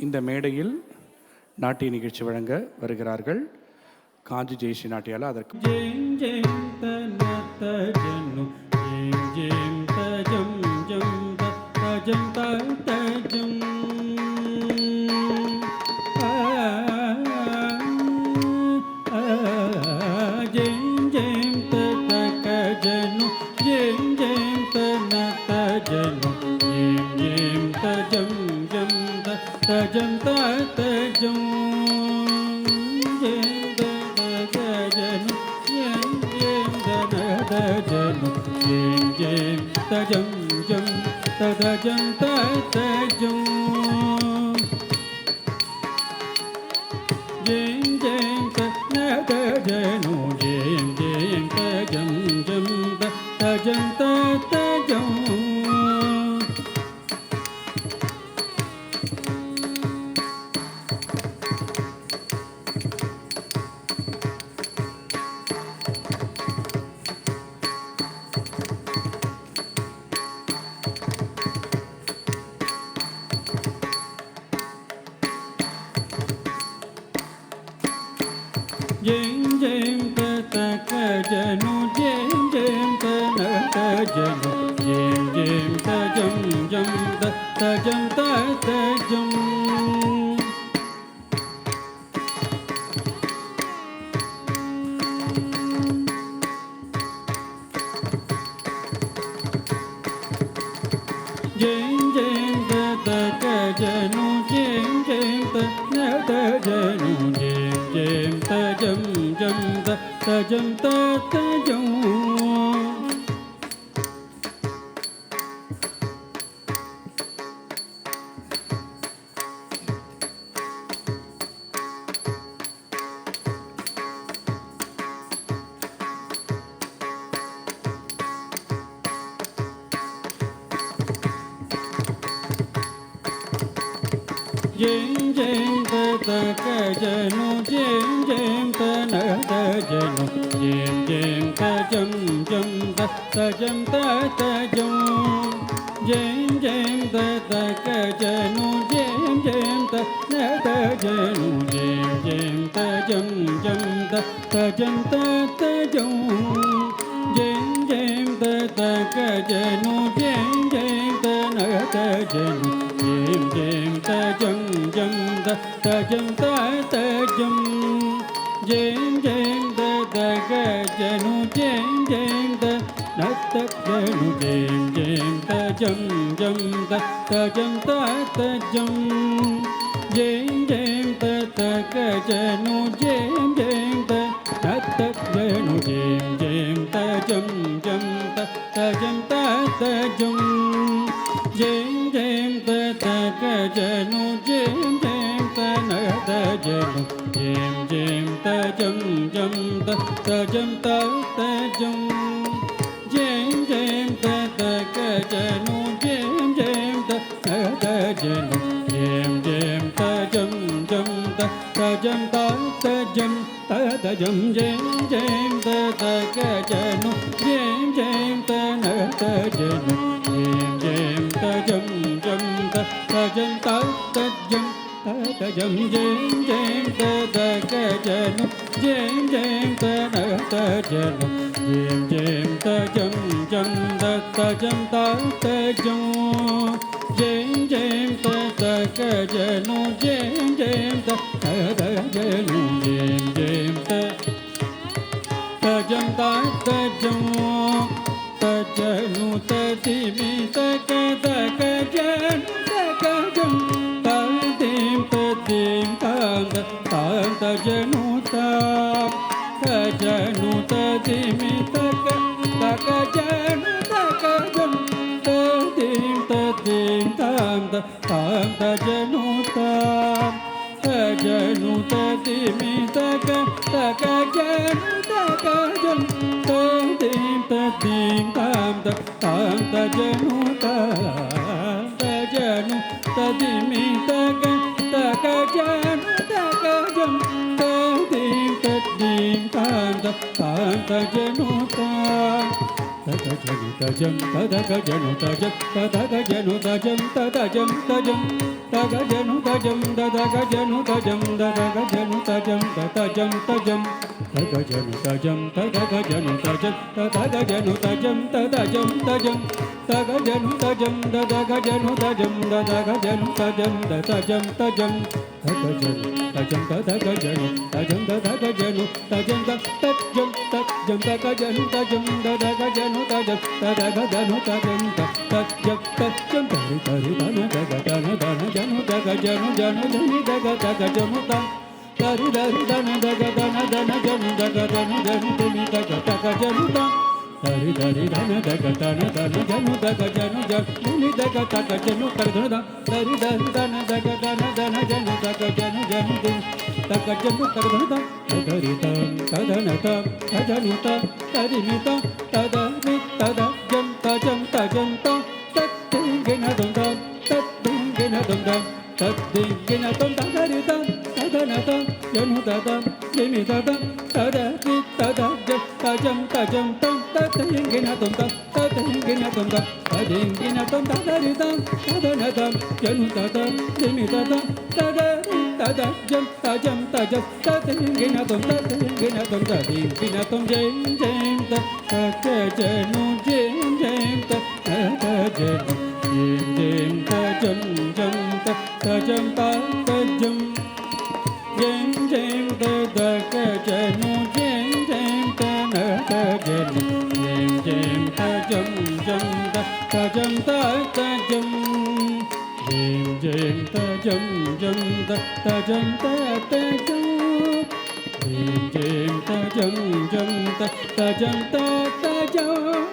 இந்த மேடையில் நாட்டிய நிகழ்ச்சி வழங்க வருகிறார்கள் காஞ்சி ஜெயஸ்ரீ நாட்டியால். அதற்கு janu tajam tadaga janu tajam tadaga janu tajam tadajam tajam taga janu tajam tadaga janu tajam tadaga janu tajam tadajam tajam taga janu tajam tadaga janu tajam tadaga janu tajam tadajam tajam taga janu tajam tadaga janu tajam tadaga janu tajam tadajam tajam taga janu tajam tadaga janu tajam tadaga janu tajam tajam tajam taga janu tajam tadaga janu tajam tadaga janu tajam tajam tajam tari tari dana daga dana dana janu daga janu janu jani daga daga janu ta tari tari dana daga dana dana janu daga dana janu jani daga daga janu ta tari tari dana daga dana dana janu daga janu jani daga daga janu tari dana tari tari dana daga dana dana janu daga janu jani daga janu tari dana tari tam tadana tam tadanu tam tari ni tam tadani tadajam tajam tajam tam tadingena tam tam tadingena tam tam tadingena tam tadari tam tadana tam janu tam jani tam tadani tadajam tajam tajam tam tadingena tam tam tadingena tam tam tadingena tam tadari tam tadana tam janu tam jani tam tadani tadajam tajam tajam tadingena tam tadingena tam tadingena tam jam jam tadajanu jam jam tadajanu jam jam tajam jam tajam jam jam tadajanu jam jam tadajanu jam jam tajam jam tajam tajam jam jam tajam jam tajam tajam jam tajam jam tajam tajam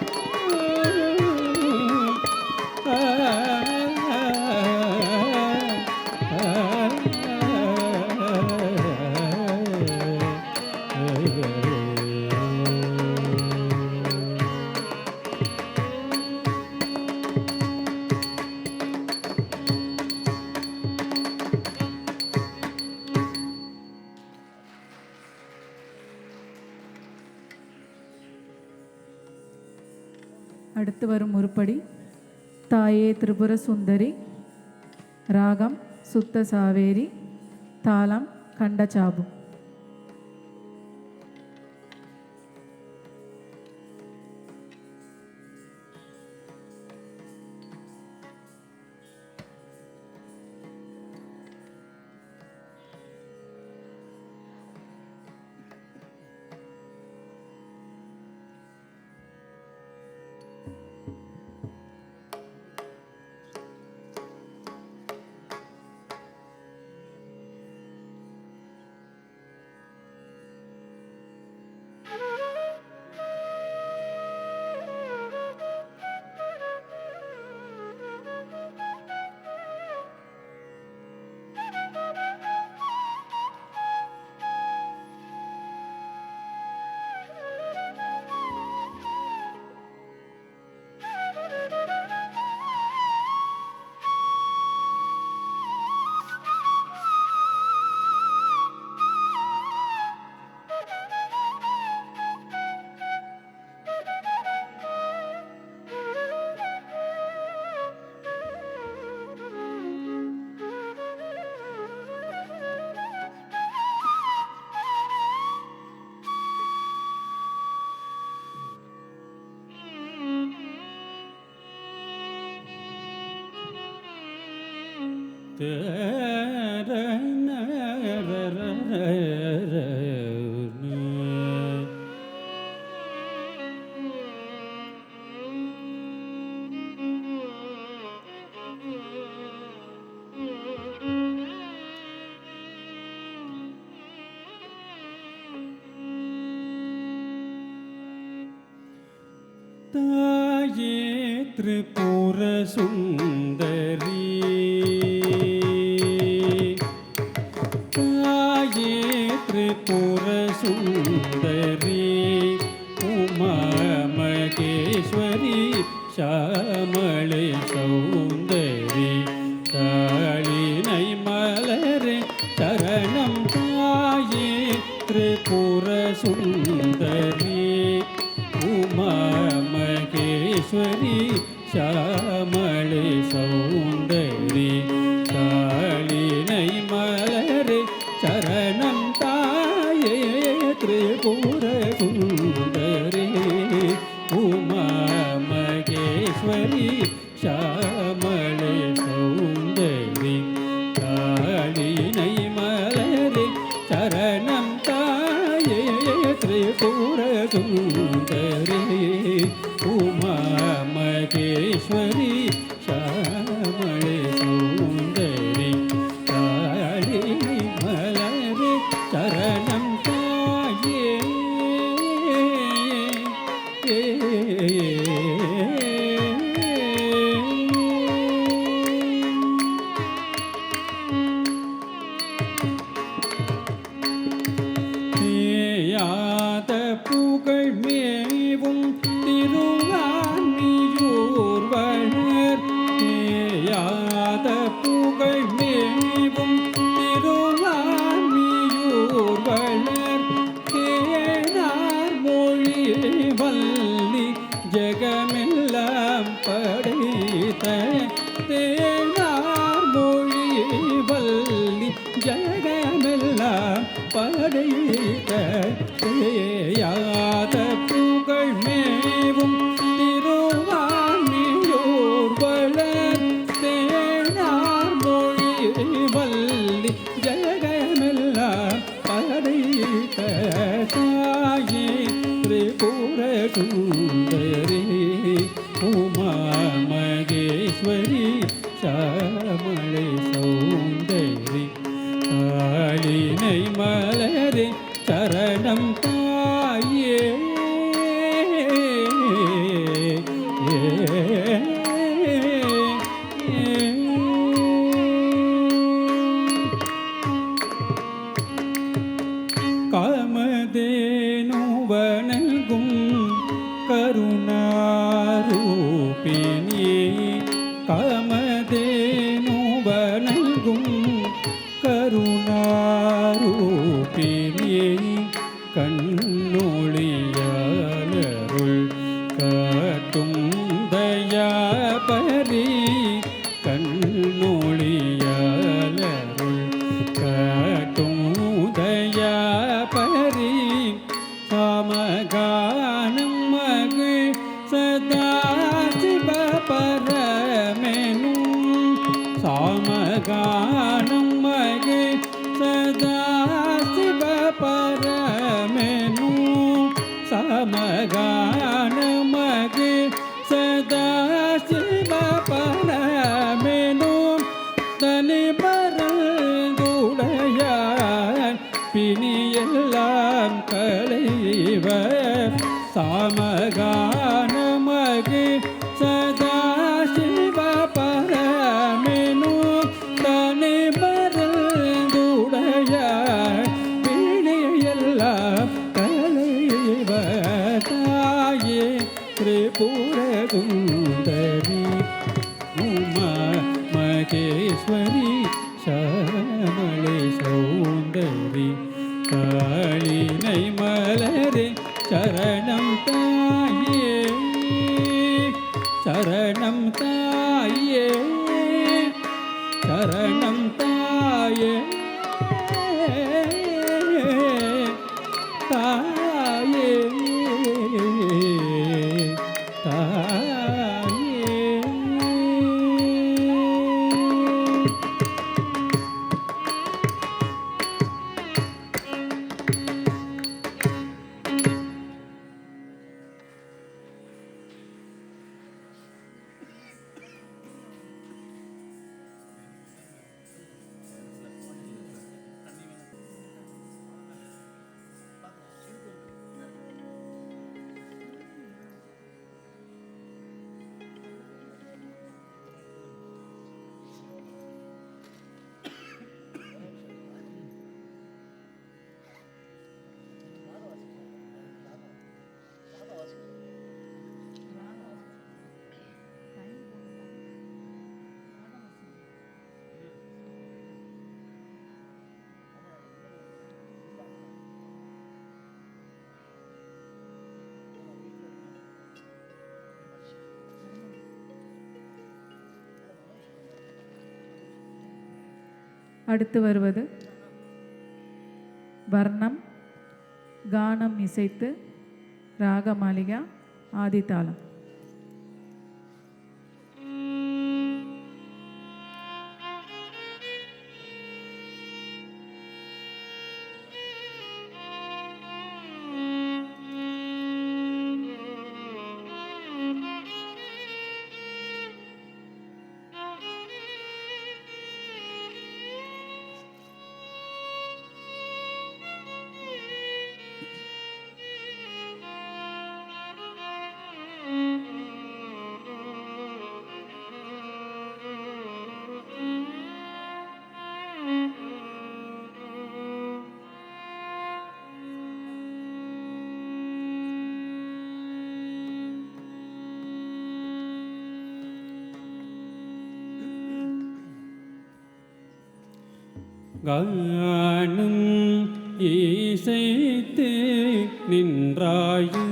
அடுத்து வரும் உருப்படி தாயே திரிபுர சுந்தரி, ராகம் சுத்த சாவேரி, தாளம் கண்டச்சாபு. தாயே திரிபுர சுந்தரி, தாயே திரிபுர சுந்தரி, உமா மகேஸ்வரி ஷாமளை சௌந்தரி, தாளினை மலரே சரணம் தாயே திரிபுர சுந்தரி, உமா மகே புகழ் மேவும் திருவான்மியூர் வளர் மேயாத புகழ் மேவும் திருவான்மியூர் வளர் கேனார் மொழி வல்லி ஜெகமெல்லாம் படைத்த தேனார் மொழி வல்லி ஜெகமெல்லாம் படைத்த தேயாத புகழ் மேவும் திருவான்மியூர் வளர் தேனார் மொழி வல்லி ஜெகமெல்லாம் படைத்த தாயே திரிபுர சுந்தரி உமா மகேஸ்வரி சாமளை சௌந்தரி காளினை மலரே சரணம் தாயே காமதேனுவனல்கும் கருணாரூபிணி காமதேனுவனல்கும் கருணாரூபிணி கண்ணொளியாளருள் காட்டும் தயாபரி கண்ணொளியாளருள் காட்டும் தயாபரி சாமகானம் மகிழ் சதாசிவ பரமெனும் சாமகானம் மகிழ் சதாசிவ பரமெனும் சாமகானம் மகிழ் சதாசிவ பரமெனும் தனி பரந்துடையார் பிணியெல்லாம் களைவர் சாமகானமகு சதாசிவ பரமெனும் தனி மருந்துடையார் பிணியெல்லாம் களைவர் தாயே திரிபுர சுந்தரி உமா மகேஸ்வரி சாமளை சௌந்தரி காளினை மலரே சரணம் தாயே சரணம் தாயே சரணம் தாயே தாயே அடுத்து வருவது வர்ணம், கானம் இசைத்து ராகமாலிகா ஆதிதாளம். காணும் இசைத்து நின்றாயோ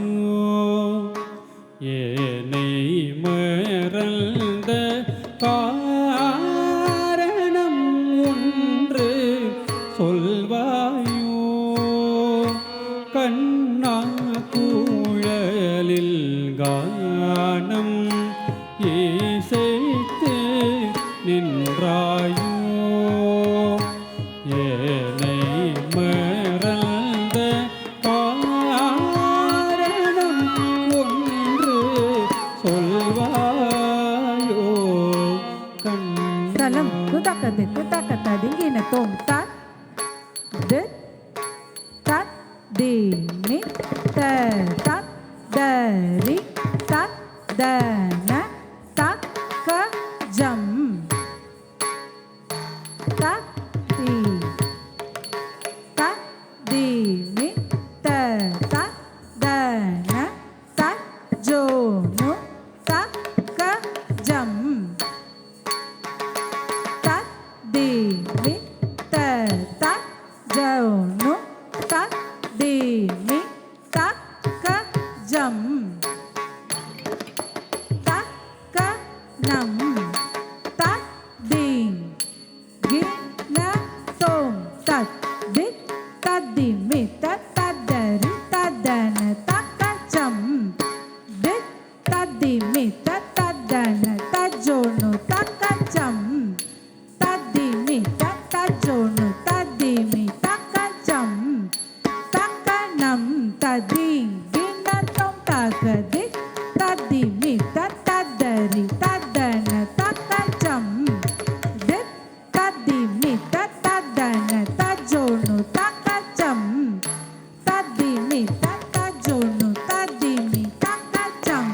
ஏனை மறந்த காரணம் ஒன்று சொல்வாயோ கண்ணா குழலில் கானம் இசைத்து நின்றாயோ ஏனை மறந்த காரணம் ஒன்று சொல்வாயோ Salam kutaka de kutaka ta dingina tom tat de tat di mi ta tat dari tat dana tat ka jam tat di mi ta tat dana tat jonu tat ka jam tat di mi ta tat jonu tat di mi tat ka jam tat ka nam tat ding gi na tom tat dit tat di mi tat dari tat dana tat ka jam dit tat di mi tat dana tat jonu tat ka jam tadi mi tata jonu tadi mi taka jam taka nam tadi gina tom taka dik tadi mi tata dari tadana taka jam dik tadi mi tata dana tajonu taka jam tadi mi tata jonu tadi mi taka jam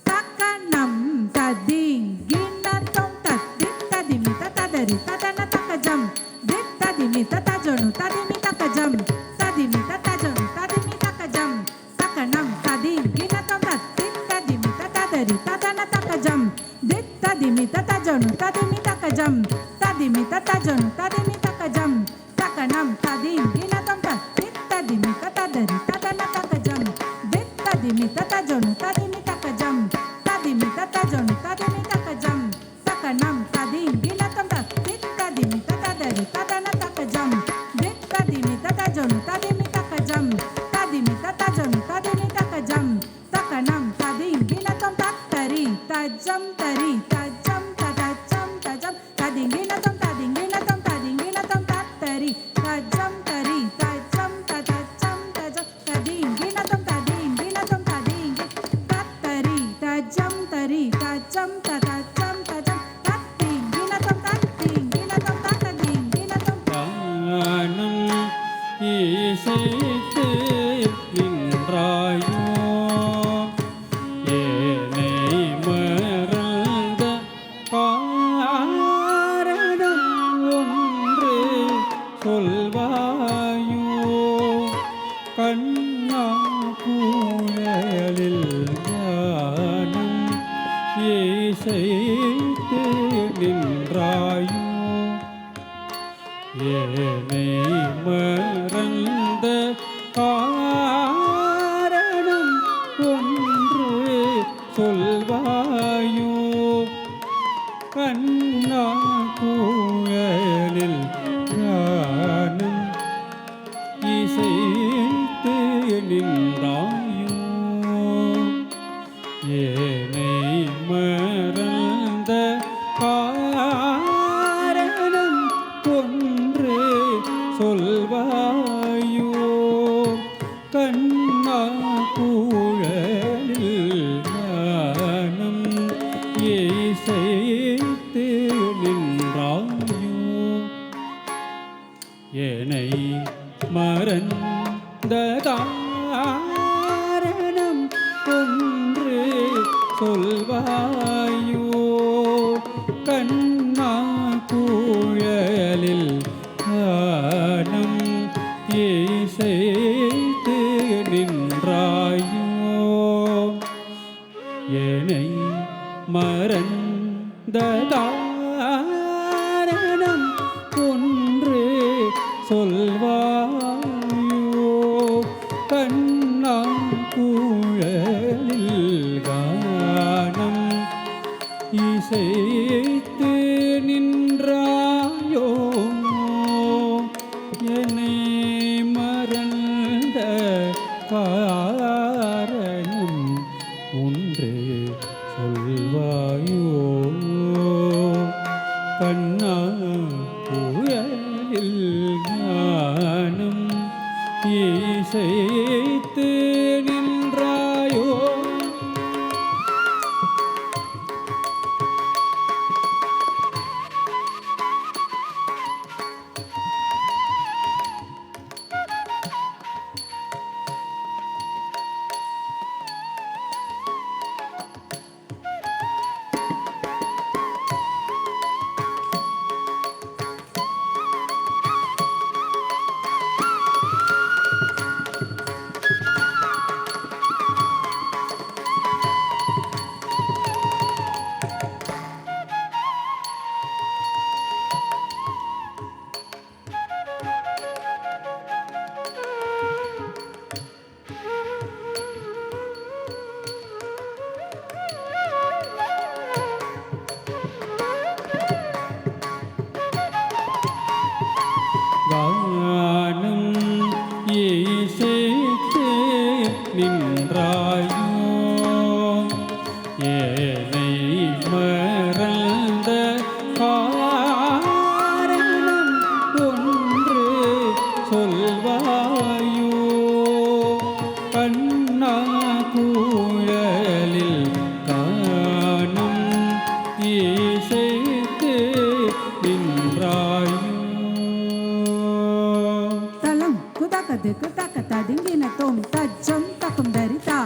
taka nam tadi gina tom tadi tadi mi tata dari tadana taka jam dik tadi mi tata jonu tadi mi taka jam tadi mi tata jonu tadi mi taka jam taka nam tadi gina tom tadi tadi mi tata dari tadana taka jam dik tadi mi tata jonu tadi mi taka jam tadi mi tata jonu tadi mi taka jam taka nam tadi gina tom tadi tadi mi tata dari tadana taka jam dik tadi mi tata jonu tadi mi taka jam tadi mi tata jonu tadi mi taka jam taka nam tadi gina tom tadi tadi mi tata dari tadana taka jam dik tadi mi tata jonu tadi mi taka jam tadi mi tata jonu tadi mi taka jam taka nam tadi gina tom tadi tajam tadi tajam tajam tajam tadi gina tom tadi gina tom tadi gina tom tadi tajam tadi tajam tajam tajam tadi gina tom tadi gina tom tadi tadi tajam tadi tajam tajam tajam tadi gina tom tadi gina tom tadi gina tom கானம் இசைத்து நின்றாயோ ஏனை மறந்த காரணம் ஒன்று சொல்வாயோ கண்ணா குழலில் கானம் இசைத்து நின்றாயோ ஏனை மறந்த காரணம் ஒன்று சொல்வாயோ கண்ணா குழலில் காணும் இசைத்து நின்றாயோ ஏனை மறந்த காரணம் ஒன்று சொல்வாயோ கண்ணா குழலில் கானம் இசைத்து நின்றாயோ என்னை மறந்த காரணம் ஒன்று சொல்வாயோ கண்ணா குழலில் கானம் இசைத்து நின்றாயோ என்னை மறந்த காரணம் ஒன்று சொல்வாயோ கண்ணாங்குழலில் கானம் இசைத்து நின்றாயோ என்னை மறந்த காரணம் ஒன்று சொல்வாயோ கண்ணா குழலில் கானம் இசைத்து நின்றாயோ கானம் இசைத்து நின்றாயோ ஏனை மறந்த காரணம் ஒன்று சொல்வாயோ கண்ணா குழலில் கானம் இசைத்து நின்றாயோ தலம் குதகதுக்கு தக்கத்த திங்கின தோம் தஜம் தக்கும் தரிதா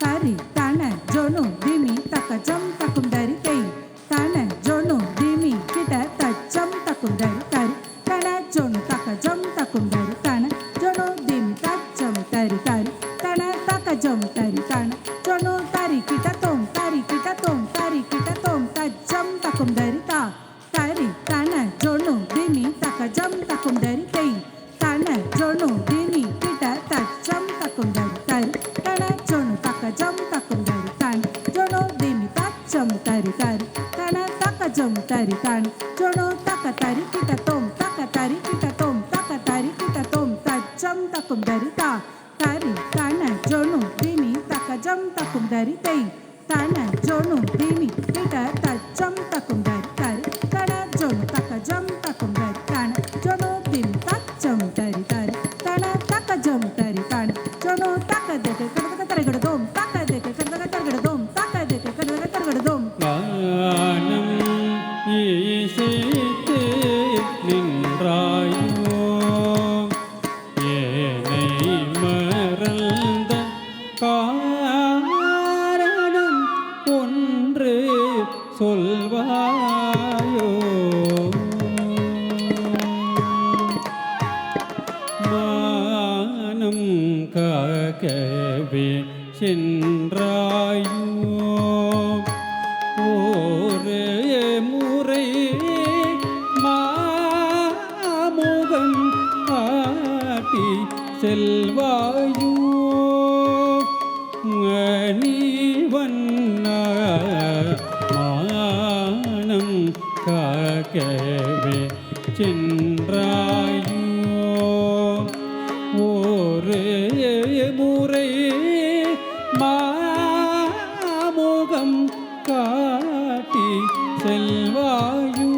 தரி தன ஜொனு திமி தக்கஜம் தக்கும் தரி தெய் தன ஜொனு திமி கிட்ட தஜம் தக்கும் தரி தரி தன ஜொனு தக்கஜம் தக்கும் தரி தன ஜொனு திமி தஜம் தரி தரி தன தக்கஜம் தரி தன ஜொனு தரி கிட்ட தோம் தரி கிட்ட தோம் தரி கிட்ட தோம் தஜம் தக்கும் தரிதா தரி தன ஜொனு திமி தக்கஜம் தக்கும் தரி தெய் தன ஜொனு திமி கிட்ட தஜம் தக்கும் தரி தரி தன ஜொனு தக்கஜம் தக்கும் தரி தன ஜொனு திமி தஜம் தரி தரி தன தக்கஜம் தரி தன ஜொனு தக்க தரி கிட்ட தோம் தக்க தரி கிட்ட தோம் தக்க தரி கிட்ட தோம் தஜம் தக்கும் தரி தா தரி தன ஜொனு திமி தக்கஜம் தக்கும் தரி தெய் தன ஜொனு திமி கிட்ட தஜம் தக்கும் தரி தரி தன ஜொனு தக்கஜம் தக்கும் தரி தன ஜொனு திமி தஜம் தரி தரி தன தக்கஜம் தரி தன ஜொனு தக்க தெக்கு கடக தரகடதோம் தக்க தெக்கு கடக தரகடதோம் தக்க தெக்கு கடக தரகடதோம் கானம் இசைத்து நின்றாயோ ஏனை மறந்த காரணம் ஒன்று சொல்வாயோ மானம் காக்கவே சென்றாயோ ஒரு முறை மாமுகம் காட்டி செல்வாயோ மணிவண்ண மானம் காக்கவே சென்றாயோ ஒரு முறை மாமுகம் காட்டி செல்வாயோ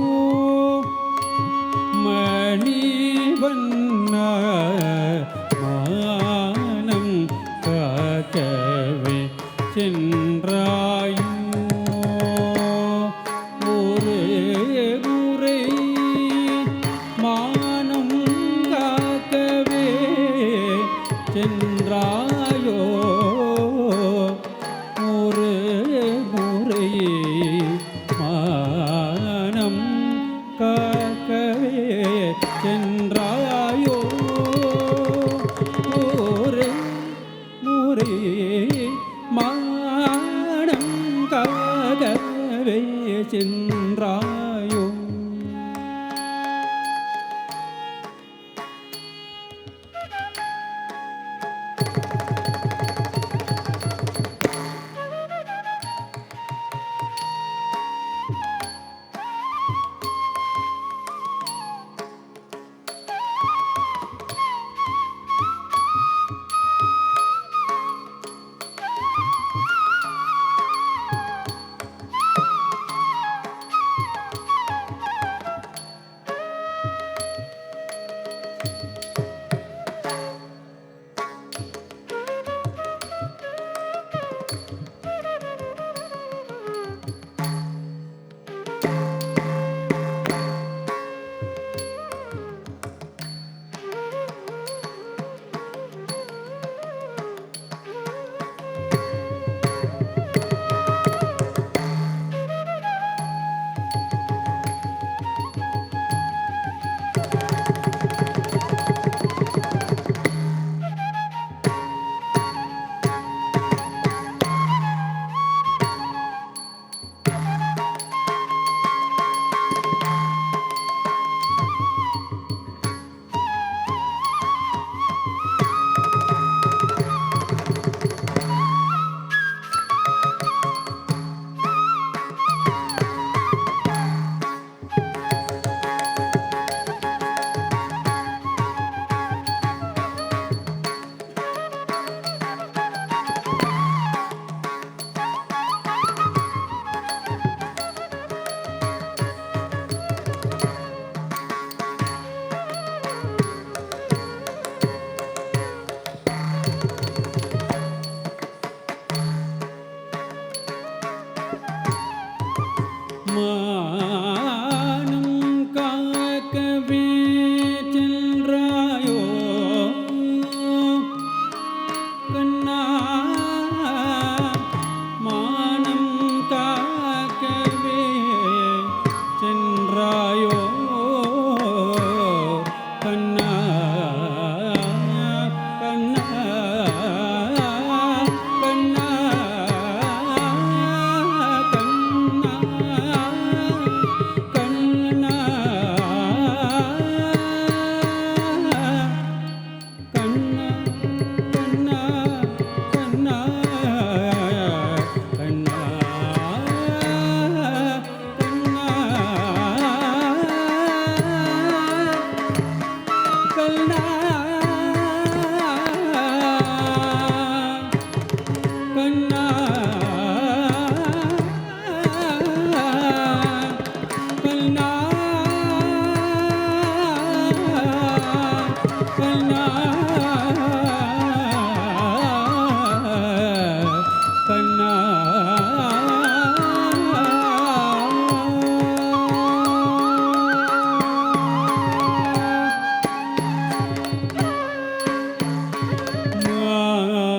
மணிவண்ண மானம் காக்கவே சென்றாயோ ஒரு முறை மானம் காக்கவே சென்றாயோ ஒரு முறை மானம் காக்கவே சென்றாயோ கண்ணா கண்ணா கண்ணா கண்ணா கண்ணா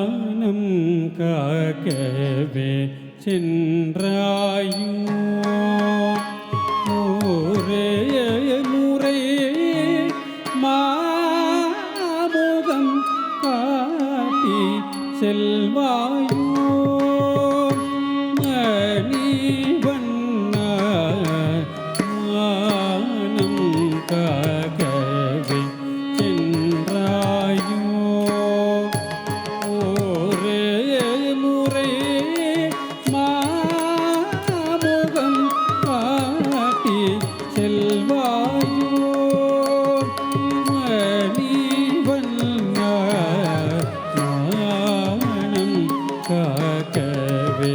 மானம் காக்கவே சென்றாயோ ஒரே முறை மாமுகம் காட்டி செல்வாயோ மணிவண்ணா மானம் காக்கவே சென்றாயோ ஒரே முறை மாமுகம் காட்டி செல்வாயோ மணிவண்ணா நாணம் காக்கவே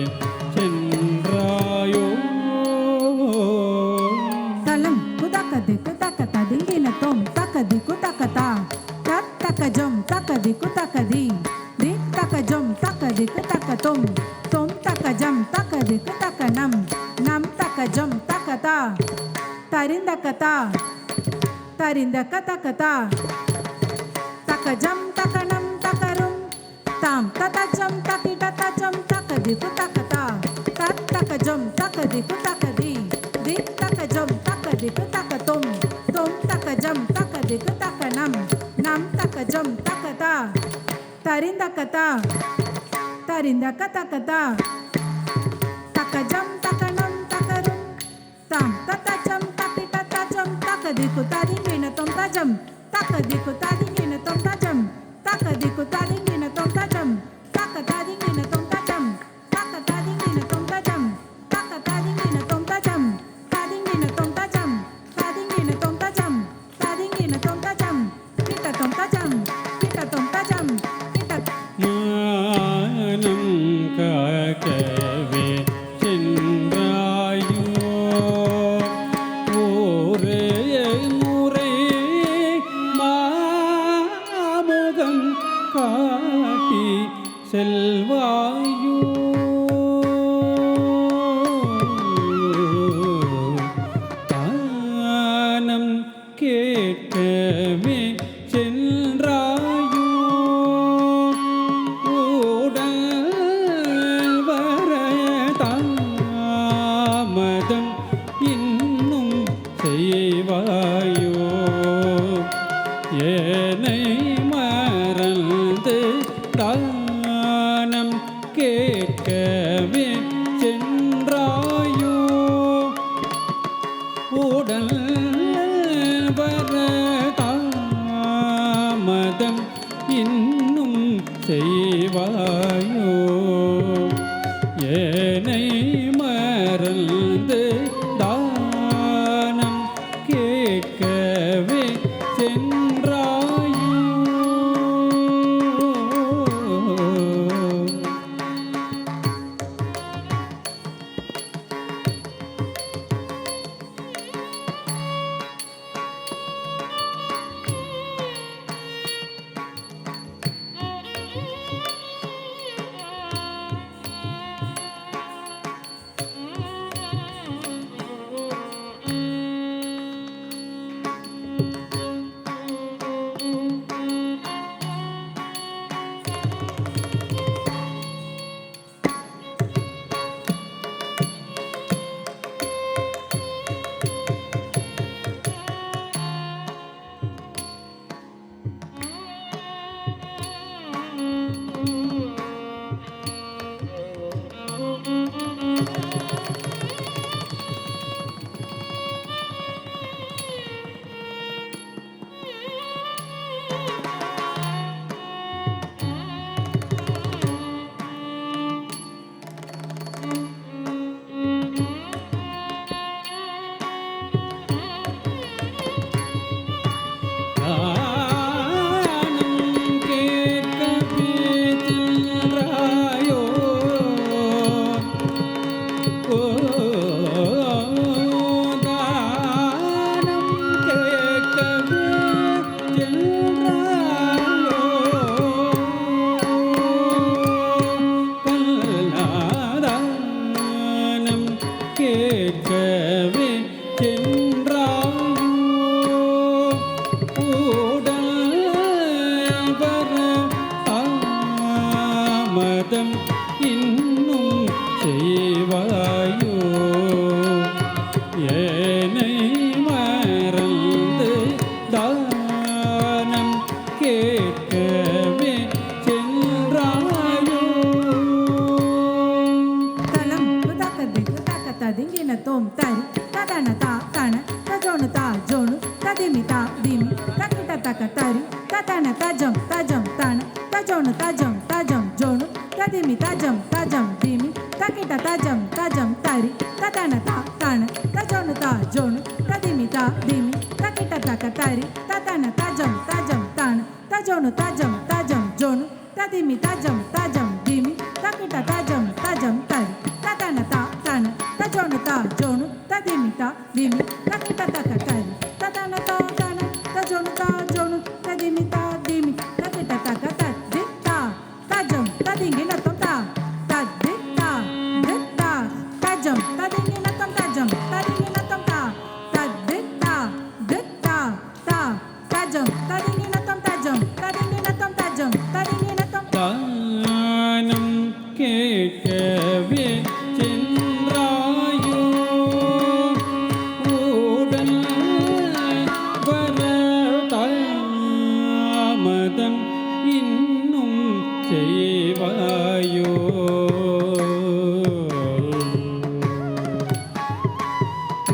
சென்றாயோ தலம் குதக்கதிக்கு தக்கத திங்கின தோம் தக்கதிக்கு தக்கதா தத் தக்கஜம் தக்கதிக்கு தக்கதி திக் தக்கஜம் தக்கதிக்கு தக்கதொம் தொம் தக்கஜம் தக்கதிக்கு தக்கனம் நம் தக்கஜம் தக்கதா தரிந்தக்கதா தரிந்தக்க தக்கதா தக்கஜம் தக்கனம் தக்கரும் தாம் ததஜம் தக்கிட தஜம் தக்கதிக்கு தக்கதா தத் தக்கஜம் தக்கதிக்கு தக்கதி திக் தக்கஜம் தக்கதிக்கு தக்கதொம் தொம் தக்கஜம் தக்கதிக்கு தக்கனம் நம் தக்கஜம் தக்கதா தரிந்தக்கதா தரிந்தக்க தக்கதா தக்கஜம் தக்கனம் தக்கரும் தாம் ததஜம் தக்கிட தஜம் தக்கதிக்கு தரிங்கின தொம் தஜம் தக்கதிக்கு தரிங்கின தொம் தஜம் தக்கதிக்கு தரிங்கின தொம் தஜம் தக்க தரிங்கின தொம் தஜம் தக்க தரிங்கின தொம் தஜம் தக்க தரிங்கின தொம் தஜம் தரிங்கின தொம் தஜம் தரிங்கின தொம் தஜம் தரிங்கின தொம் தஜம் கிட்ட தொம் தஜம் கிட்ட தொம் தஜம் கிட்ட மானம் காக்கவே சென்றாயோ ஒரே முறை மாமுகம் காட்டி செல்வாயோ தானம் கேட்கவே சென்றாயோ உடல் வர தாமதம் இன்னும் செய்வாயோ ஏனை மறந்து தானம் கேட்கவே சென்றாயோ உடல் வர தாமதம் இன்னும் செய்வாயோ ஏனை மறந்து தானம் கேட்கவே சென்றாயோ சென்றாயோ கல்லாதானம் கேட்கவே சென்றாயோ உடல் வர தாமதம் இன்னும் செய்வாயோ ஏனை மறந்து தானம் கேட்கவே சென்றாயோ தலம் தக்கதி தக்கதிங்கின தோம் தரி ததன தா தன தஜோனு தா ஜோனு ததிமி தா திமி தக்கிட்ட தக்க தரி ததன தஜம் தஜம் தன தஜோனு தஜம் தஜம் ஜோனு ததிமி தஜம் தஜம் திமி தக்கிட்ட தஜம் தஜம் தரி ததன தா தன தஜோனு தா ஜோனு ததிமி தா திமி தக்கிட்ட தக்க தரி ததன தஜம் தஜம் தன தஜோனு தஜம் தஜம் ஜோனு ததிமி தஜம் தஜம் திமி தக்கிட்ட தஜம் தஜம் தரி ததன தா தன தஜோனு தா ஜோனு ததிமி தா திமி தக்கிட்ட தக்க தரி ததன தா தன தஜோனு தா ஜோனு ததிமி தா திமி தக்கிட்ட தக்க ததி தா தஜம் ததிங்கின தம் தா ததி தா தித்தா தஜம் ததிங்கின தம் தஜம் ததிங்கின தம் தா ததி தா தித்தா தா தஜம் ததிங்கின தம் தஜம் ததிங்கின தம் தஜம் ததிங்கின தம் தானம் கேட்கவே சென்றாயோ உடல் வர தாமதம் இன்னும் செய்வாயோ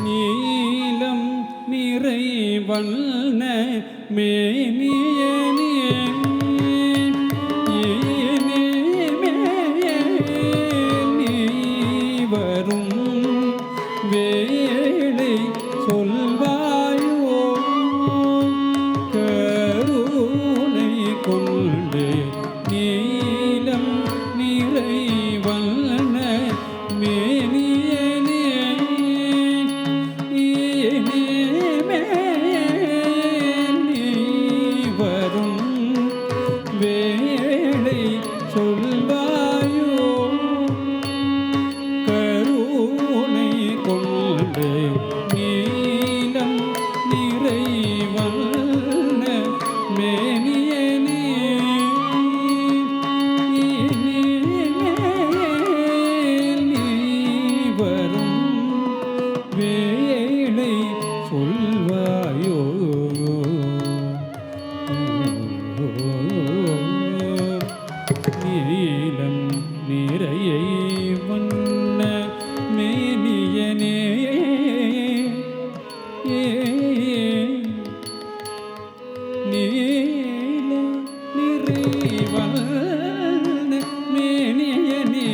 நீலம் நிறைவண்ண மேனியனே வரும் வேளை சொல்வாயோ கருணை கொண்டு நீலம் நிறைவல்ல மேனியனே வரும் வேளை சொல்வாயோ கருணை கொண்டு நீலம் நிறைவல்ல மேனியனே நீ வரும் வேளை சொல்வாயோ நீலம் நிறையை வண்ண மேனியனே நீல நிறைவல்ல மேனியனே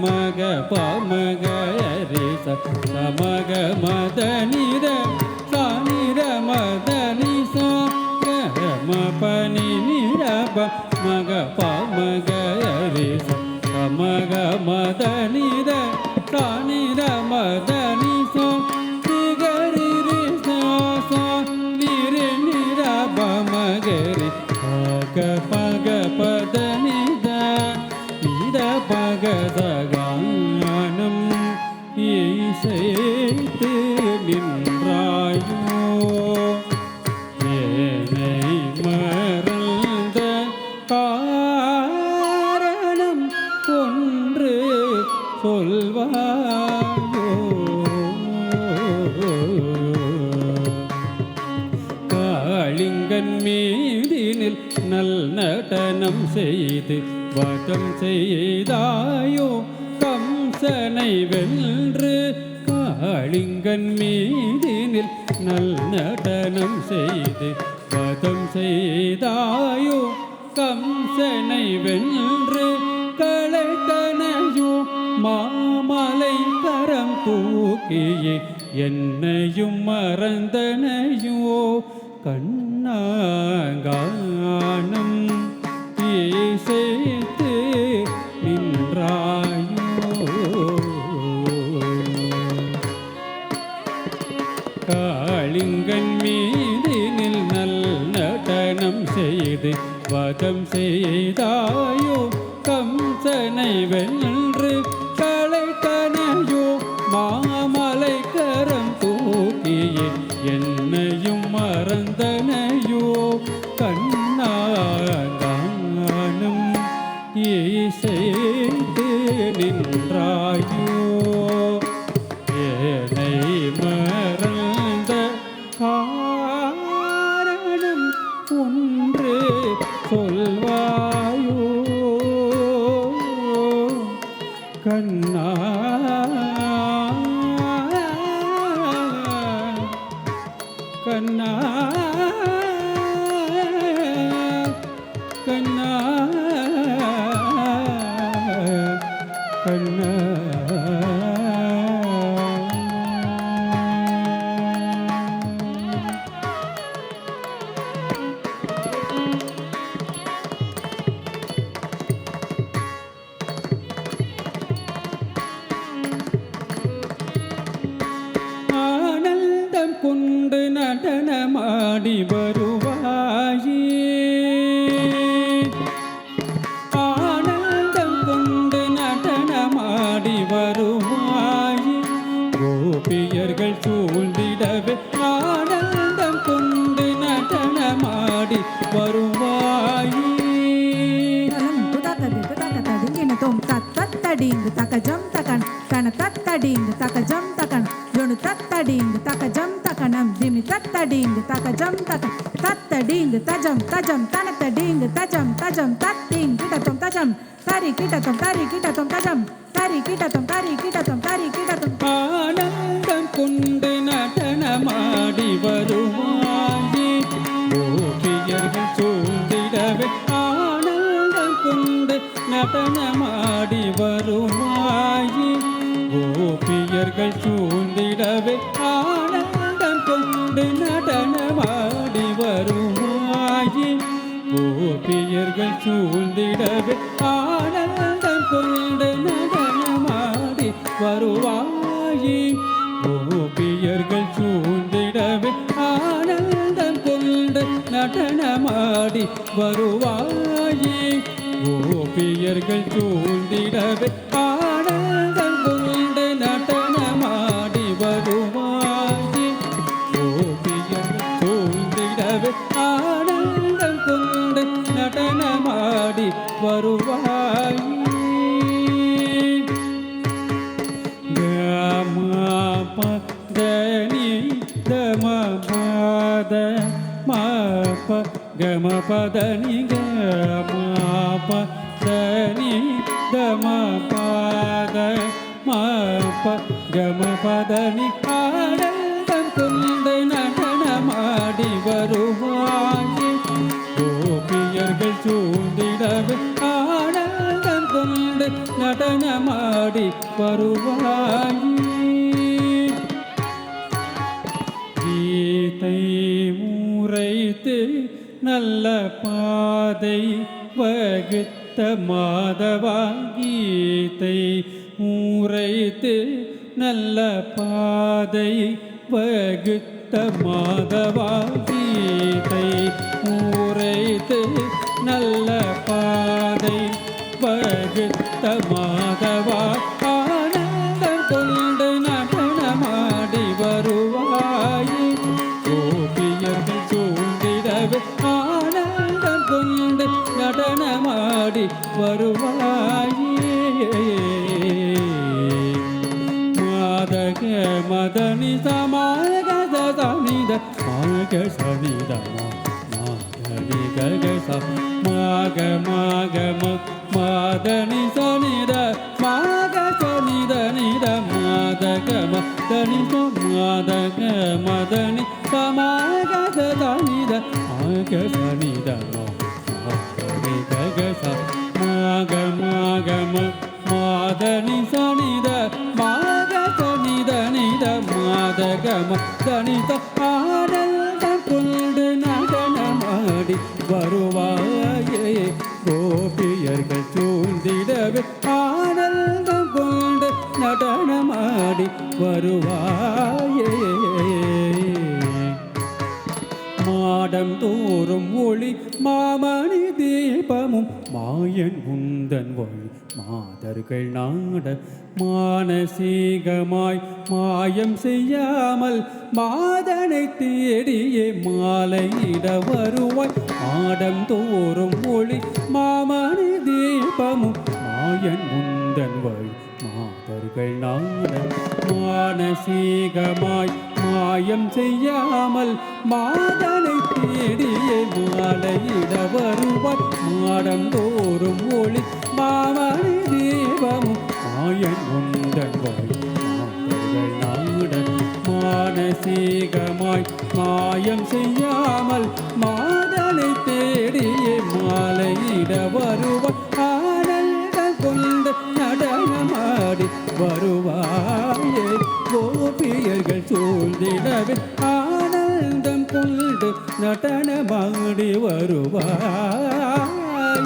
மக பமக ரிச சமக மத நித சானிர மத நிச கம பனி நிரப மக பமக ரிச சமக மத நித சானிர மத நிச நிகரி ரிச நிரி நிரப மகரி பக பக பத நித நித பக சகானம் இசைத்து நின்றாயோ ஏனை மறந்த காரணம் ஒன்று சொல்வாயோ காளிங்கன் மீதினில் நல் நடனம் செய்து வதம் செய்தாயோ கம்சனை வென்று காளிங்கன் மீதினில் நல் நடனம் செய்து வதம் செய்தாயோ கம்சனை வென்று களைத்தனையோ மாமலை கரம் தூக்கியே என்னையும் மறந்தனையோ கண்ணாங்கானம் இசைத்து நின்றாயோ காளிங்கன் மீதினில் நல் நடனம் செய்து வதம் செய்தாயோ கம்சனை வென்று களைத்தனையோ மாமலை கரம் தூக்கியே என்னையும் மறந்தனையோ கண்ணாங்கானம் இசைத்து நின்றாயோ ஏனை மறந்த காரணம் ஒன்று சொல்வாயோ கண்ணா கண்ணா கண்ணா கண்ணா ஆனந்தம் கொண்டு நடனமாடி வருவாயே ஆனந்தம் கொண்டு நடனமாடி வருவாயே கோபியர்கள் சூழ்ந்திடவே ஆனந்தம் கொண்டு நடனமாடி வருவாயே tom tat tattading takajam takan kana tattading takajam takan yonu tattading takajam takanam dimi tattading takajam takan tattading tajam tajam tanatading tajam tajam tatting kita tom tajam tari kita tom tajam tari kita tom tari kita tom ஆனந்தம் கொண்டு நடனமாடி வருவாயே கோபியர்கள் சூழ்ந்திடவே ஆனந்தம் கொண்டு நடனமாடி வருவாயே கோபியர்கள் சூழ்ந்திடவே ஆனந்தம் கொண்டு நடனமாடி வருவாயே கோபியர்கள் சூழ்ந்திடவே ஆனந்தம் கொண்டு நடனமாடி வருவாயே கோபியர்கள் சூழ்ந்திடவே ஆனந்தம் கொண்டு நடனமாடி வருவாயே கோபியர்கள் சூழ்ந்திடவே ஆனந்தம் கொண்டு நடனமாடி வருவாயே கோபியர்கள் சூழ்ந்திடவே ஆனந்தம் கொண்டு நடனமாடி வருவாயே கமபதனி கமபத மப கமபதனி கமபதனி கமபத மப கமபதனி ஆனந்தம் கொண்டு நடனமாடி வருவாயே கோபியர்கள் சூழ்ந்திடவே ஆனந்தம் கொண்டு நடனமாடி நடனமாடி வருவாய் கீதை உரைத்து நல்ல பாதை வகுத்த மாதவா கீதை உரைத்து நல்ல பாதை வகுத்த மாதவா கீதை உரைத்து நல்ல பாதை வகுத்த மாதவா ஆனந்தம் கொண்டு நடனமாடி வருவாய் கோபியர்கள் சூழ்ந்திடவே ஆனந்தம் கொண்டு நடனமாடி வருவாயே மாதக மதனி சமாக சனித மாக சனித மாதனி கக மாக மாக மாதனி சனித மாக சனித நித மாதக மதனி மாதக மதனி சமாக சனித மாக சனித மாதனி கக மாக மாக மாதனி சனித மாக சனித நித மாதக மதனித ஆனந்தம் கொண்டு நடனமாடி வருவாயே கோபியர்கள் சூழ்ந்திடவே ஆனந்தம் கொண்டு நடனமாடி வருவாயே மாடம் தோறும் ஒளி மாமணி தீபமும் மாயன் உந்தன் வழி மாதர்கள் நாட மானசீகமாய் மாயம் செய்யாமல் மாதனை தேடியே மாலையிட வருவாய் மாடம் தோறும் ஒளி மாமணி தீபமும் மாயன் உந்தன் வழி மாதர்கள் நாட மானசீகமாய் மாயம் செய்யாமல் மாதனை தேடியே மாலையிட வருவாய் மாடம் தோறும் ஒளி மாமணி தீபமும் மாயன் உந்தன் வழி மாதர்கள் நாட மானசீகமாய் மாயம் செய்யாமல் மாதனை தேடியே மாலையிட வருவாய் ஆனந்தம் கொண்டு நடனமாடி வருவாயே கோபியர்கள் சூழ்ந்திடவே ஆனந்தம் கொண்டு நடனமாடி வருவாய்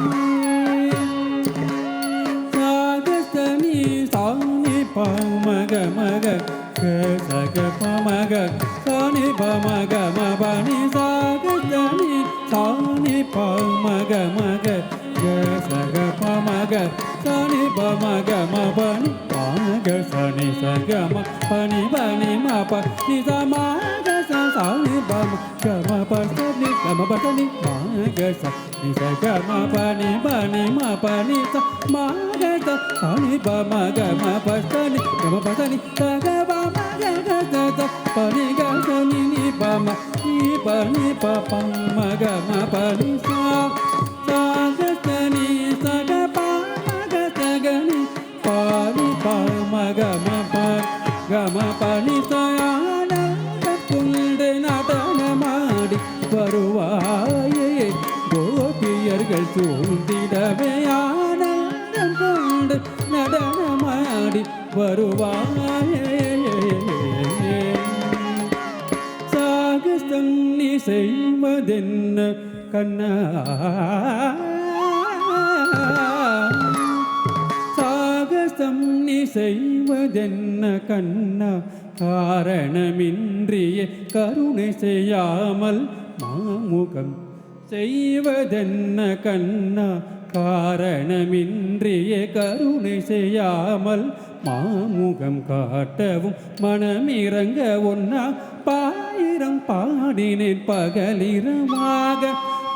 சாகசனி சாணி பமக மக சக பமக சாணி பமக மபனி சாகசனி சாணி பமக மக சக பமக சனி பமக மபனி பமக சனி சகம பனி பனி மப நி சமக சனி பம கம பசனி கம பசனி மக சனி சகம பனி பனி மபனி ச மக சனி பமக மபசனி கம பசனி சகம மக ச பனி கசனி நி பம நி பனி ப மக மபனி சா சாகசனி சக பமக சகனி பானி பமக மப கம பனி சயானந்தம் கொண்டு நடனமாடி வருவாயே கோபியர்கள் சூழ்ந்திடவே ஆனந்தம் கொண்டு நடனமாடி வருவாயே சாகசம் நீ செய்வதென்ன கண்ணா சாகசம் நீ செய்வதென்ன கண்ணா காரணமின்றிய கருணை செய்யாமல் மாமுகம் செய்வதென்ன கண்ணா காரணமின்றிய கருணை செய்யாமல் மாமுகம் காட்டவும் மனமிறங்க ஒன்னா பாயிரம் பாடினேன் பகலிரமாக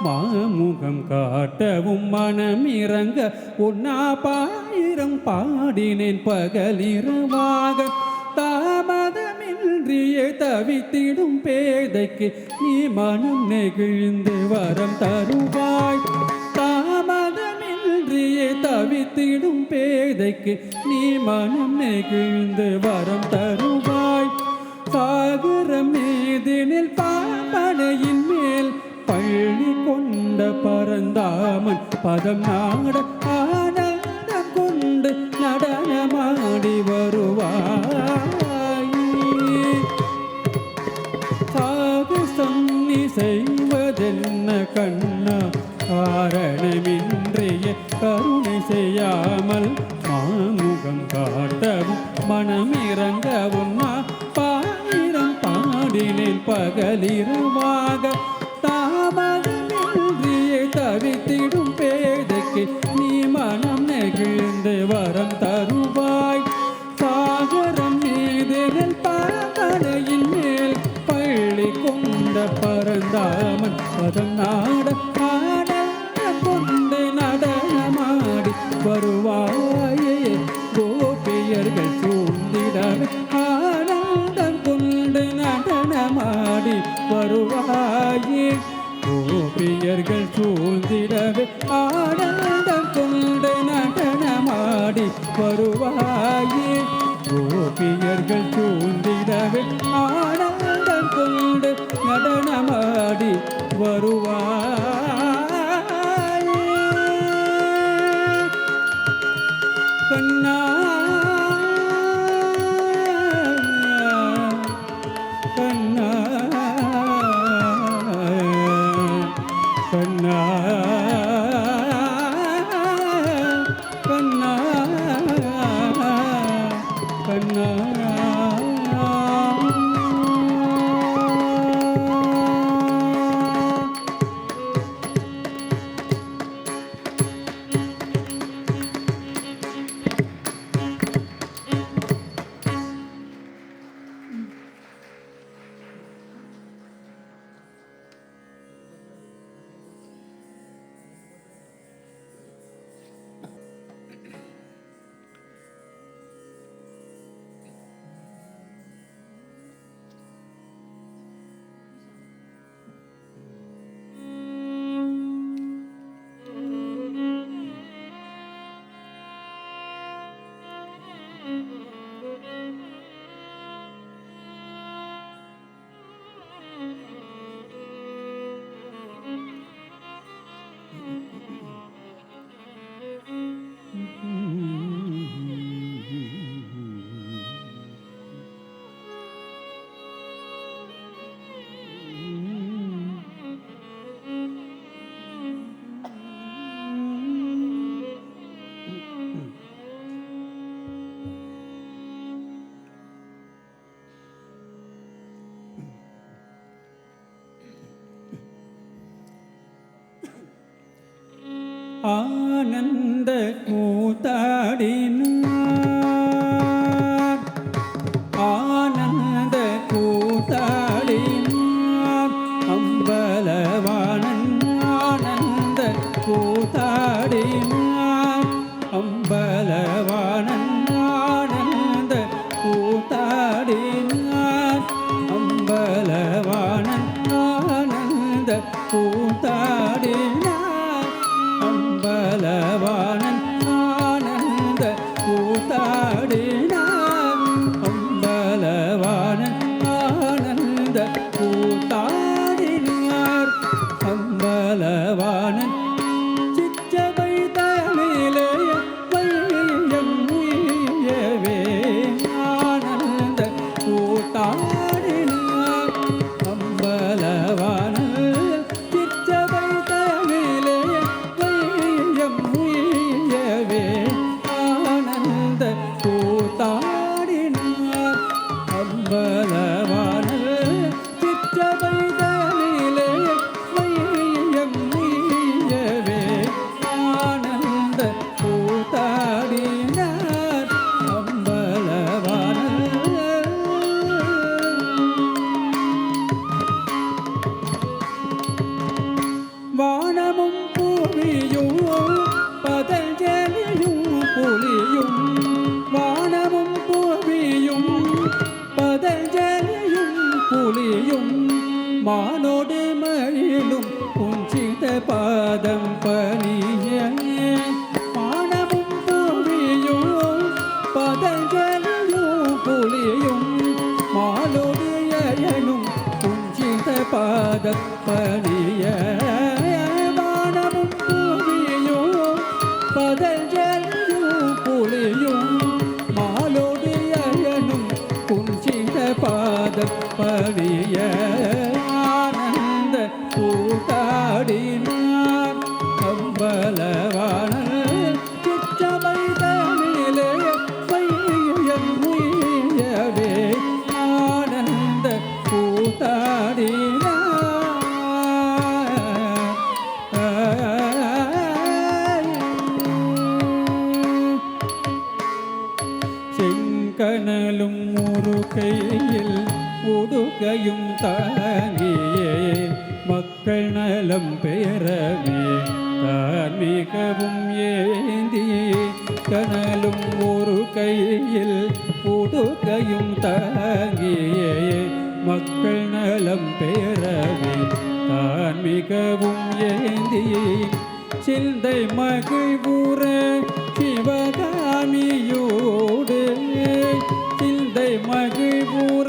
மாமுகம் காட்டவும் மனமிறங்க ஒன்னா பாயிரம் பாடினேன் பகலிரமாக தாமதமின்றியே தவித்திடும் பேதைக்கு நீ மனம் நெகிழ்ந்து வரம் தருவாய் தாமதமின்றியே தவித்திடும் பேதைக்கு நீ மனம் நெகிழ்ந்து வரம் தருவாய் சாகரம் மீதினில் பாம்பனையின் மேல் பள்ளி கொண்ட பரந்தாமன் பதம் நாட ஆனந்தம் கொண்டு நடனமாடி காரணமின்றிய கருணை செய்யாமல் மாமுகம் காட்டவும் மனம் இறங்கவும் பாயிரம் பாடினேன் பகலிரவாக தாமதமின்றிய தவித்திடும் பேதைக்கு நீ மனம் நெகிழ்ந்து வரம் தருவாய் சாகரம் மீதில் பாகனையின் மேல் பள்ளி கொண்ட பரந்தாமன் பதம் நாட கொண்டு நடனமாடி வருவாயே கோபியர்கள் சூழ்ந்திடவே ஆனந்தம் கொண்டு நடனமாடி வருவாயே கோபியர்கள் சூழ்ந்திடவே ஆனந்தம் கொண்டு நடனமாடி வருவாயே கோபியர்கள் சூழ்ந்திடவே ஆனந்தம் கொண்டு நடனமாடி வருவாயே கண்ணா கண்ணா கண்ணா கண்ணா கண்ணா ஆனந்த கூத்தாடினார் ஆனந்த கூத்தாடினார் அம்பலவாணன் ஆனந்த கூத்தாடினார் அம்பலவாணன் ஆனந்த கூத்தாடினார் அம்பலவாணன் ஆனந்த கூத்தாடினார் அம்பலவாணன் ஆனந்த கூத்தாடினார் அம்பலவாணன் ஆனந்த கூத்தாடினார் அம்பலவாணன் சிச்சபை தனிலே வையம் உயவே ஆனந்த கூத்தாடினார் அம்பலவாணன் சிச்சபை தனிலே ஆனந்த கூத்தாடினார் அம்பலவாணன் சிற்றபைதனிலே வையம் உய்யவே ஆனந்த கூத்தாடினார் அம்பலவாணன் வானமும் பூமியும் பதஞ்சலியும் புலியும் வானமும் பூமியும் பதஞ்சலியும் புலியும் மானோடு மயிலும் குஞ்சித பாதம் பணிய வானமும் பூமியும் பதஞ்சலியும் புலியும் மானோடு அயனும் குஞ்சித பாதம் பணிய வானமும் பூமியும் பதஞ்சலியும் புலியும் மாலோடு அயனும் குஞ்சித பாதம் பணிய ஆனந்த கூத்தாடினார் பெயரவே தான் மிகவும் ஏந்தி கனலும் ஒரு கையில் உடுக்கையும் தாங்கியே மக்கள் நலம் பெயரவே தான் மிகவும் ஏந்தி சிந்தை மகிழ்வுற சிவகாமியோடு சிந்தை மகிழ்வுற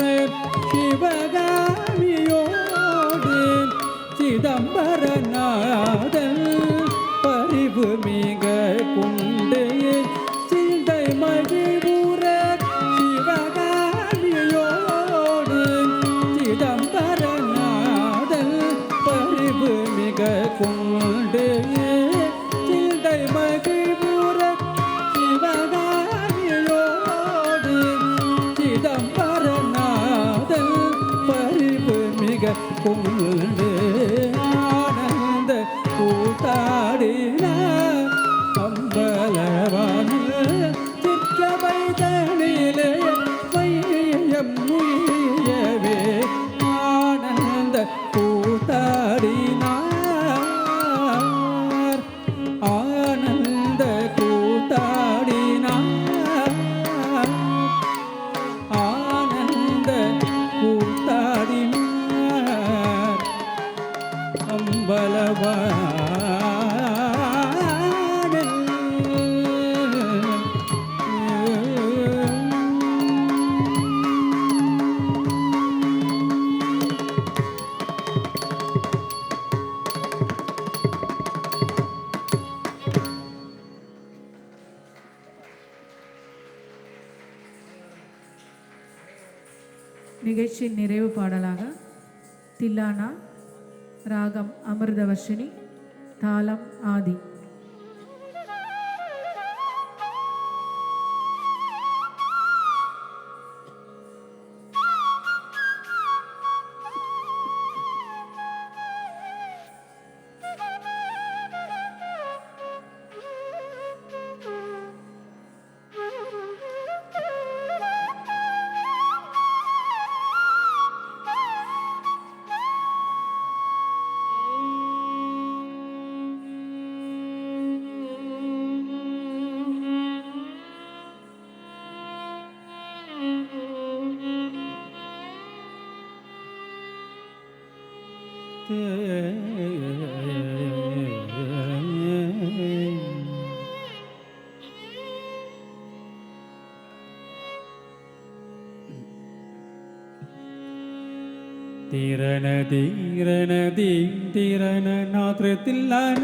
சிவகாமியோடு சிதம்பரநாதன் பரிவு மிக கொண்டே சிந்தை மகிழ்வுற சிவகாமியோடு சிதம்பரநாதன் பரிவு மிக கொண்டே சிந்தை மகிழ்வுற சிவகாமியோடு சிதம்பரநாதன் பரிவு மிக கொண்டு ஆனந்த கூத்தாடினார் அம்பலவான சிற்றவைதனிலே வையம் முயவே ஆனந்த கூத்தாடினார் ஆனந்த கூத்தாடினார் ஆனந்த கூத்தாடினார் அம்பலவானில் நிகழ்ச்சியின் நிறைவு பாடலாக தில்லானா ராகம் அமிர்தவர்ஷினி தாளம் ஆதி. திரண தீரண தீம் திரண நாத்திரத்தில்லான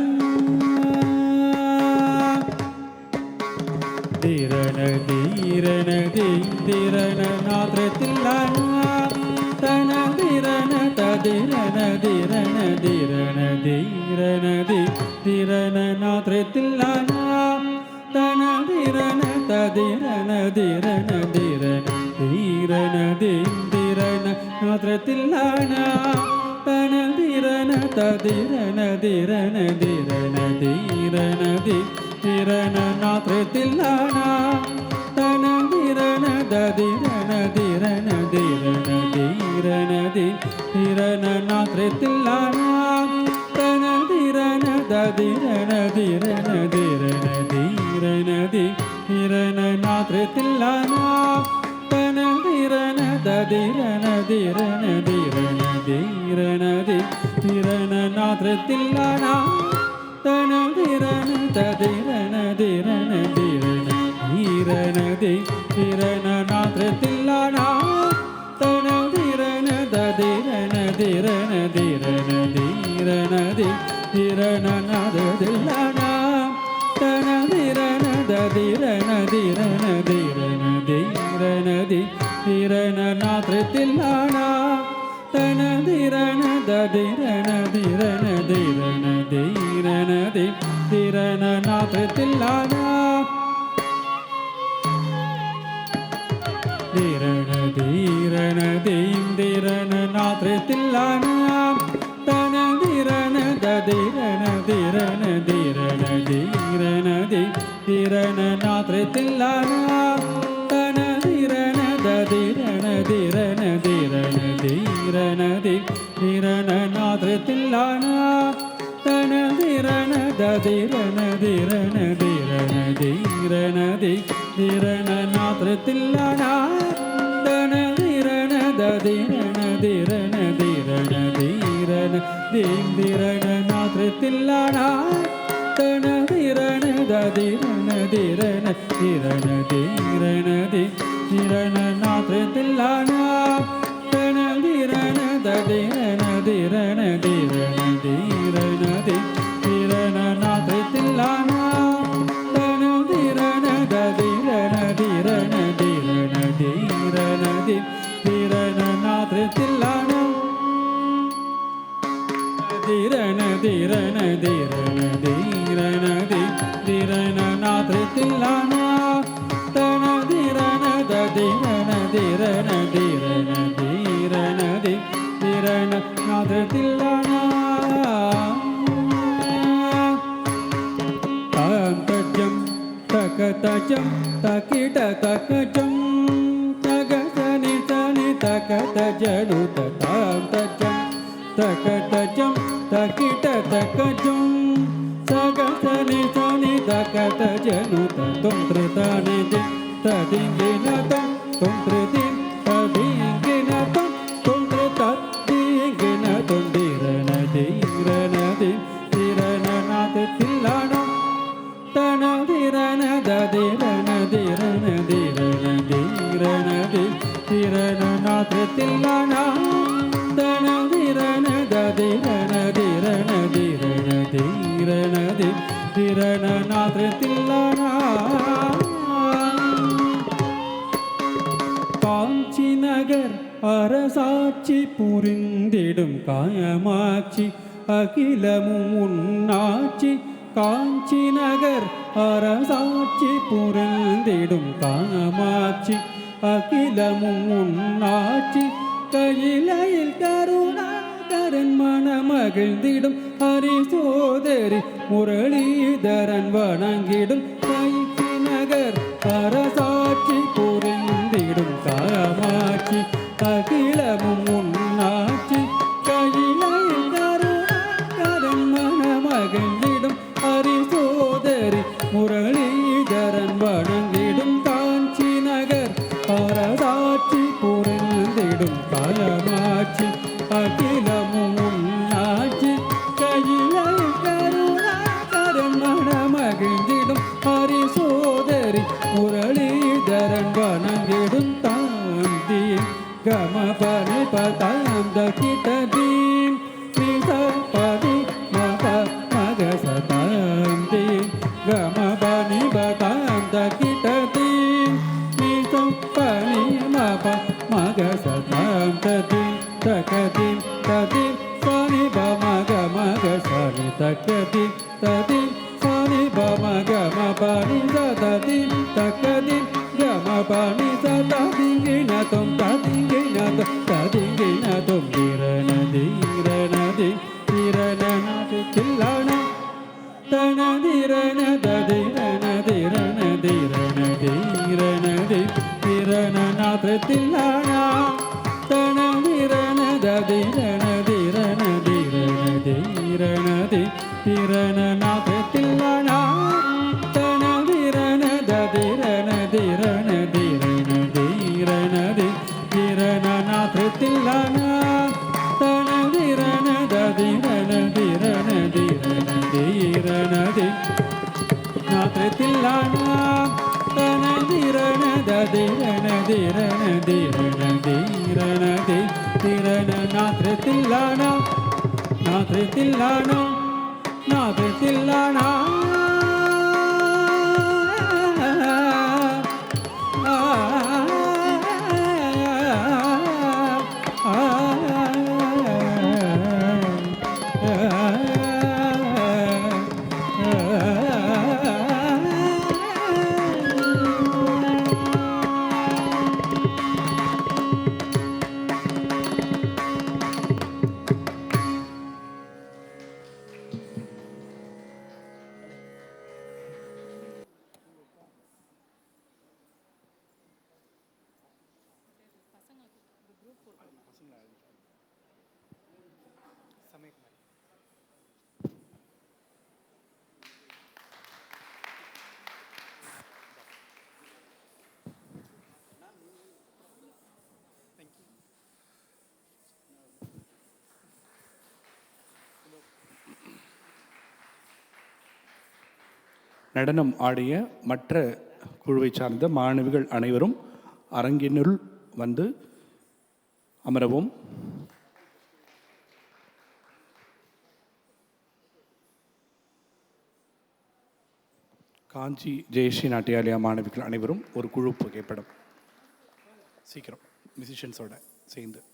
திரண தீரண தீம் திரண நாத்திரத்தில்லான தன திரண ததிரண திரண திரண தீரண தி திரண நாத்திரத்தில்லான தன திரண ததிரண திரண திரண தீரண தீம் திரண நாத்திரத்தில்லான தன திரண ததிரண திரண திரண தீரண தி திரண நாத்திரத்தில்லான தன திரண ததிரண திரண திரண தீரண தி திரண நாத்திரத்தில்லான தன திரண ததிரண திரண திரண தீரண தி திரண நாத்திரத்தில்லான தன திரண ததிரண திரண திரண தீரண தி திரண நாத்திரத்தில்லான தன திரண ததிரண திரண திரண தீரண தி திரண நாத்திரத்தில்லான தன திரண ததிரண திரண திரண தீரண தி திரண நாததில்லான தன திரண ததிரண திரண திரண தீரண தி திரண நாத்திரத்தில்லான தன திரண ததிரண திரண திரண தீரண தி திரண நாத்திரத்தில்லான திரண தீரண தீம் திரண நாத்திரத்தில்லான தன திரண ததிரண திரண திரண தீரண தி திரண நாத்திரத்தில்லான தன திரண ததிரண திரண திரண தீரண தி திரண நாத்திரத்தில்லான ததிரண திரண திரண தீரண திரண நாத்திரத்தில்லானா தன திரண ததிரண திரண திரண தீரண தீந்திரண நாத்திரத்தில்லானா தன திரண ததிரண திரண திரண தீரண திரண நாத்திரத்தில்லானா தன திரண ததிரண திரண திரண தீரண திரண நாத்திரத்தில்லானா தன திரண ததிரண திரண திரண தீரண திரண நாத்திரத்தில்லானா திரண திரண திரண திரண திரண நாத்திரத்தில்லானா தன திரண ததிரண திரண திரண திரண திரண நாத்திரத்தில்லானா தாம் தஜம் தகதஜம் தகிட தகஜம் தகசனி சனி தகதஜனு தாம் தஜம் தகதஜம் தகிட தகஜம் சகசனி சனி தகதஜனு தம் த்ருதானி ததிங்கினதம் தொம் த்ருதின் ததிங்கினதம் தொம் த்ருததிங்கினதம் திரண திரண திரண நாதத்தில்லானம் தன திரண ததிரண திரண திரண திரண திரண நாதத்தில்லானா தன திரண ததிரண திரண திரண திரண திரண நாதத்தில்லானா காஞ்சி நகர் அரசாட்சி புரிந்திடும் காயமாட்சி அகிலமும் உன்னாட்சி காஞ்சி நகர் அரசாட்சி புரிந்திடும் காமாட்சி அகிலமும் உன்னாட்சி கையிலையில் கருணாகரன் மனமகிழ்ந்திடும் ஹரிசோதரி முரளிதரன் வணங்கிடும் கைச்சி நகர் அரசாட்சி புரிந்திடும் காமாட்சி அகிலமும் உன்னாட்சி கையிலையில் கருணாகரன் மனமகிழ்ந்திடும் ஹரிசோதரி முரளிதரன் வணங்கிடும் காஞ்சி நகர் அரசாட்சி புரிந்திடும் காமாட்சி அகிலமும் உன்னாட்சி கையிலையில் கருணாகரன் மனமகிழ்ந்திடும் ஹரிசோதரி முரளிதரன் வணங்கிடும் தாந்தி கமபனி பதாம் தகிததீம் பதி மத மக சதாந்தி கமபனி பதாம் தகிததீம் பனி மப மக சதாம் ததீம் தகதீம் ததீம் சனி பமக மக சனி தகதீம் ததீம் சனி பமக மபனி சததீம் தகதீம் கமபனி சததிங்கினதம் ததிங்கினதம் ததிங்கினதம் திரண திரண திரண நாதத்தில்லானா தன திரண ததிரண திரண திரண திரண திரண நாதத்தில்லானா தன திரண ததிரண திரண திரண திரண திரண நாதத்தில்லானா தன திரண ததிரண திரண திரண திரண திரண நாதத்தில்லானா தன திரண ததிரண திரண திரண திரண நாதத்தில்லானா தன திரண ததிரண திரண திரண திரண திரண நாதத்தில்லானா நாதத்தில்லானா நாதத்தில்லானா நடனம் ஆடிய மற்ற குழுவை சார்ந்த மாணவிகள் அனைவரும் அரங்கினுள் வந்து அமரவும். காஞ்சி ஜெயஸ்ரீ நாட்டியாலயா மாணவிகள் அனைவரும் ஒரு குழு புகைப்படம். சீக்கிரம் மியூசிஷியன்ஸோட சேர்ந்து.